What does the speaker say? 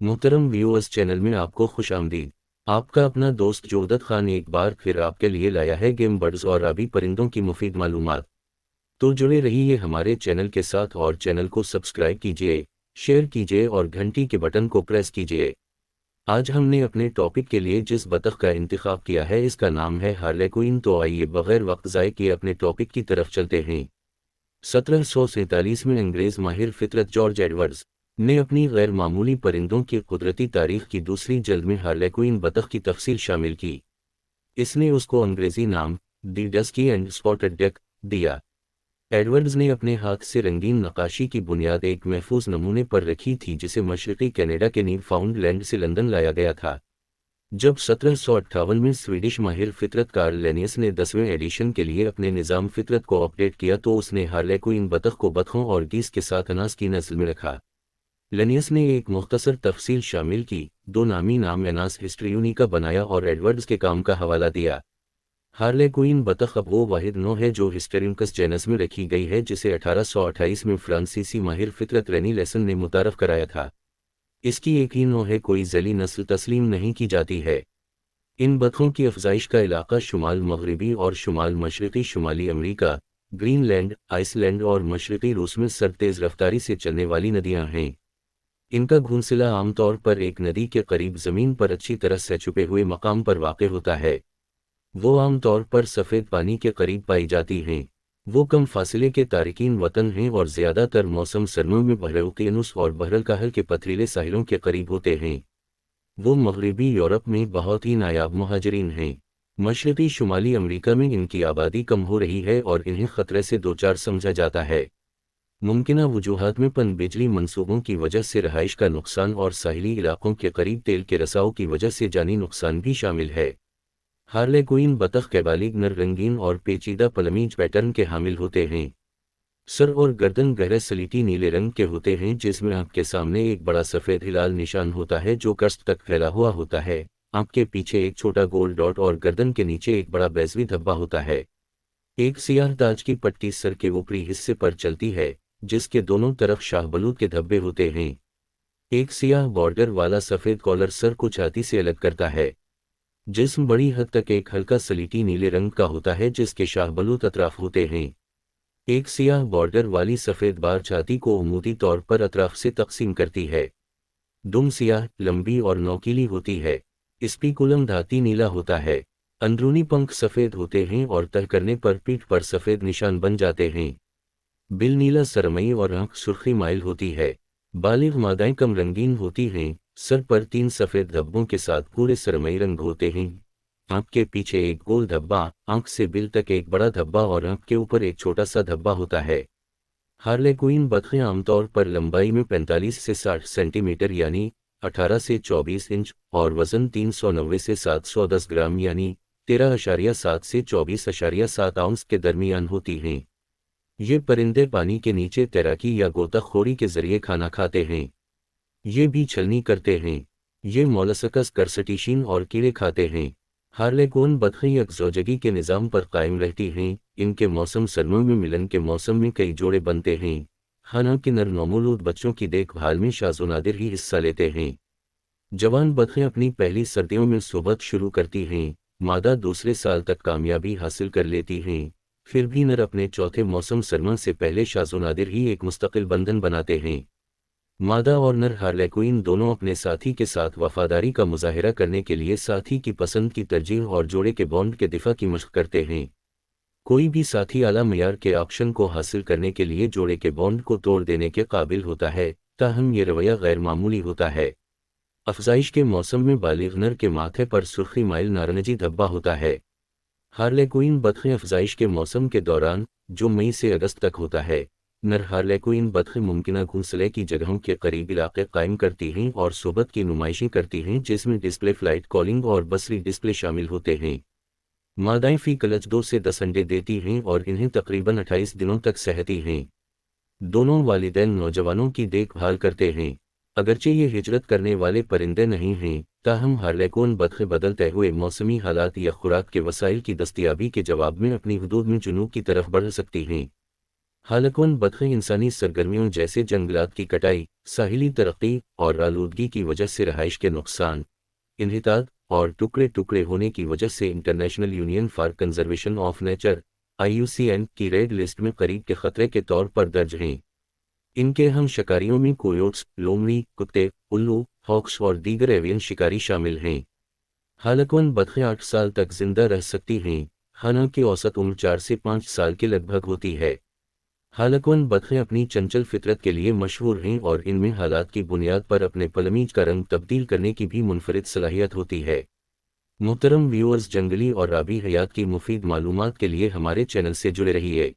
मोहतरम viewers, channel में आपको खुश आमदीद। आपका अपना दोस्त जोदत खान एक बार फिर आपके लिए लाया है गेम बर्ड्स और आबी परिंदों की मुफीद मालूमात। तो जुड़े रहिए हमारे चैनल के साथ और चैनल को सब्सक्राइब कीजिए, शेयर कीजिए और घंटी के बटन को प्रेस कीजिए। आज हमने अपने टॉपिक के लिए जिस बतख का इंतखाब किया है इसका नाम है हार्लेक्विन। तो आइए बगैर वक्त ज़ाय किए अपने टॉपिक की तरफ चलते हैं। 1747 में अंग्रेज़ माहिर फितरत जॉर्ज एडवर्ड्स ने अपनी गैर मामूली परिंदों की कुदरती तारीख की दूसरी जल्द में हार्लेक्विन बतख की तफसील शामिल की। इसने उसको अंग्रेजी नाम दी डस्की एंड स्पॉटेड डक दिया। एडवर्ड्स ने अपने हाथ से रंगीन नक्काशी की बुनियाद एक महफूज नमूने पर रखी थी जिसे मशरक़ी कनाडा के न्यूफाउंडलैंड से लंदन लाया गया था। जब 1758 में स्वीडिश माहिर फितरत कार्ल लेनियस ने 10वें एडिशन के लिए अपने निज़ाम फितरत को अपडेट किया तो उसने हार्लेक्विन बतख को बतखों और गीस के साथ अनास की नस्ल में रखा। लेनियस ने एक मुख्तसर तफसील शामिल की, दो नामी नाम एनास हिस्ट्रियूनी का बनाया और एडवर्ड्स के काम का हवाला दिया। हार्लेक्विन बतख अब वो वाहिद नौ है जो हिस्टेरियमकस जेनस में रखी गई है जिसे 1828 में फ्रांसीसी माहिर फितरत रेनी लेसन ने मुतारफ कराया था। इसकी एक ही नौ है, कोई जली नस्ल तस्लीम नहीं की जाती है। इन बतखों की अफजाइश का इलाका शुमाल मगरबी और शुमाल मशरक़ी शुमाली अमरीका, ग्रीनलैंड, आइसलैंड और मशरक़ी रूस में सरतेज़ रफ्तारी से चलने वाली नदियां हैं। इनका घोंसला आमतौर पर एक नदी के करीब ज़मीन पर अच्छी तरह से छुपे हुए मकाम पर वाक़ होता है। वो आमतौर पर सफ़ेद पानी के करीब पाई जाती हैं। वो कम फासले के तारकीन वतन हैं और ज़्यादातर मौसम सर्दियों में बहर-ए-उक़यानुस और बहर-अल-काहल के पथरीले साहिलों के करीब होते हैं। वो मगरबी यूरोप में बहुत ही नायाब मुहाजिरीन हैं। मशरक़ी शुमाली अमरीका में इनकी आबादी कम हो रही है और इन्हें ख़तरे से दो चार समझा जाता है। मुमकिना वजूहात में पनबिजली मंसूबों की वजह से रहाइश का नुकसान और साहिली इलाकों के करीब तेल के रसाव की वजह से जानी नुकसान भी शामिल है। हार्लेक्विन बतख के बालिग नर रंगीन और पेचीदा प्लमीज पैटर्न के हामिल होते हैं। सर और गर्दन गहरे सलीटी नीले रंग के होते हैं जिसमें आँख के सामने एक बड़ा सफ़ेद हिलाल निशान होता है जो कस्त तक फैला हुआ होता है। आँख के पीछे एक छोटा गोल डॉट और गर्दन के नीचे एक बड़ा बेज़वी धब्बा होता है। एक सियाह ताज की पट्टी सर के ऊपरी हिस्से पर चलती है जिसके दोनों तरफ शाहबलूत के धब्बे होते हैं। एक सियाह बॉर्डर वाला सफ़ेद कॉलर सर को छाती से अलग करता है। जिस्म बड़ी हद तक एक हल्का सलीटी नीले रंग का होता है जिसके शाहबलूत अतराफ होते हैं। एक सियाह बॉर्डर वाली सफ़ेद बार छाती को उमूदी तौर पर अतराफ से तकसीम करती है। दुम सियाह, लंबी और नोकीली होती है। स्पीकुलम धाती नीला होता है। अंदरूनी पंख सफ़ेद होते हैं और तह करने पर पीठ पर सफ़ेद निशान बन जाते हैं। बिल नीला सरमई और आँख सुर्खी माइल होती है। बालिग मादाएं कम रंगीन होती हैं। सर पर 3 सफ़ेद धब्बों के साथ पूरे सरमई रंग होते हैं। आँख के पीछे एक गोल धब्बा, आँख से बिल तक एक बड़ा धब्बा और आँख के ऊपर एक छोटा सा धब्बा होता है। हार्लेक्विन बतखें आमतौर पर लंबाई में 45 से 60 सेंटीमीटर यानी 18 से 24 इंच और वज़न 390 से 710 ग्राम यानी 13.7 से 24.7 आउंस के दरमियान होती हैं। ये परिंदे पानी के नीचे तैराकी या गोताखोरी के ज़रिए खाना खाते हैं। ये भी छलनी करते हैं। ये मोलस्कस, क्रस्टेशियन और कीड़े खाते हैं। हार्लेक्विन बतखें यकज़ौजगी के निज़ाम पर कायम रहती हैं। इनके मौसम सर्दियों में मिलन के मौसम में कई जोड़े बनते हैं। हालांकि नर नौमौलूद बच्चों की देखभाल में शाज़ व नादिर ही हिस्सा लेते हैं। जवान बतखें अपनी पहली सर्दियों में सोबत शुरू करती हैं। मादा दूसरे साल तक कामयाबी हासिल कर लेती हैं। फिर भी नर अपने चौथे मौसम सरमा से पहले शाज़ व नादिर ही एक मुस्तकिल बंधन बनाते हैं। मादा और नर हार्लेक्विन दोनों अपने साथी के साथ वफादारी का मुजाहिरा करने के लिए साथी की पसंद की तरजीह और जोड़े के बॉन्ड के दिफा की मशक करते हैं। कोई भी साथी आला मयार के ऑप्शन को हासिल करने के लिए जोड़े के बॉन्ड को तोड़ देने के काबिल होता है, ताहम ये रवैया गैर मामूली होता है। अफजाइश के मौसम में बालिग नर के माथे पर सुर्खी माइल नारंगी धब्बा होता है। हार्लेक्विन बतखें अफजाइश के मौसम के दौरान, जो मई से अगस्त तक होता है, नर हार्लेक्विन बतखें मुमकिना घोंसले की जगहों के करीब इलाके कायम करती हैं और सोबत की नुमाइशें करती हैं जिसमें डिस्प्ले, फ्लाइट कॉलिंग और बसरी डिस्प्ले शामिल होते हैं। मादाएं फी कलच 2 से 10 अंडे देती हैं और इन्हें तकरीबन 28 दिनों तक सहती हैं। दोनों वालिदैन नौजवानों की देखभाल करते हैं। अगरचे ये हिजरत करने वाले परिंदे नहीं हैं, ताहम हार्लेक्विन बतखें बदलते हुए मौसमी हालात या खुराक के वसाइल की दस्तयाबी के जवाब में अपनी हदूद में जुनूब की तरफ बढ़ सकती हैं। हालांकि बतखें इंसानी सरगर्मियों जैसे जंगलात की कटाई, साहिली तरक्की और आलूदगी की वजह से रहाइश के नुकसान, इन्हितात और टुकड़े टुकड़े होने की वजह से international union for conservation of nature (IUCN) की रेड लिस्ट में करीब के खतरे के तौर पर दर्ज हैं। इनके हम शिकारियों में कोयोट्स, लोमड़ी, कुत्ते, उल्लू, हॉक्स और दीगर एवियन शिकारी शामिल हैं। हालांकि बतखें 8 साल तक जिंदा रह सकती हैं, हालांकि औसत उम्र 4 से 5 साल के लगभग होती है। हालांकि बतखें अपनी चंचल फितरत के लिए मशहूर हैं और इनमें हालात की बुनियाद पर अपने पलमीज का रंग तब्दील करने की भी मुनफरिद सलाहियत होती है। मोहतरम व्यूअर्स, जंगली और आबी हयात की मुफीद मालूमात के लिए हमारे चैनल से जुड़े रहिए।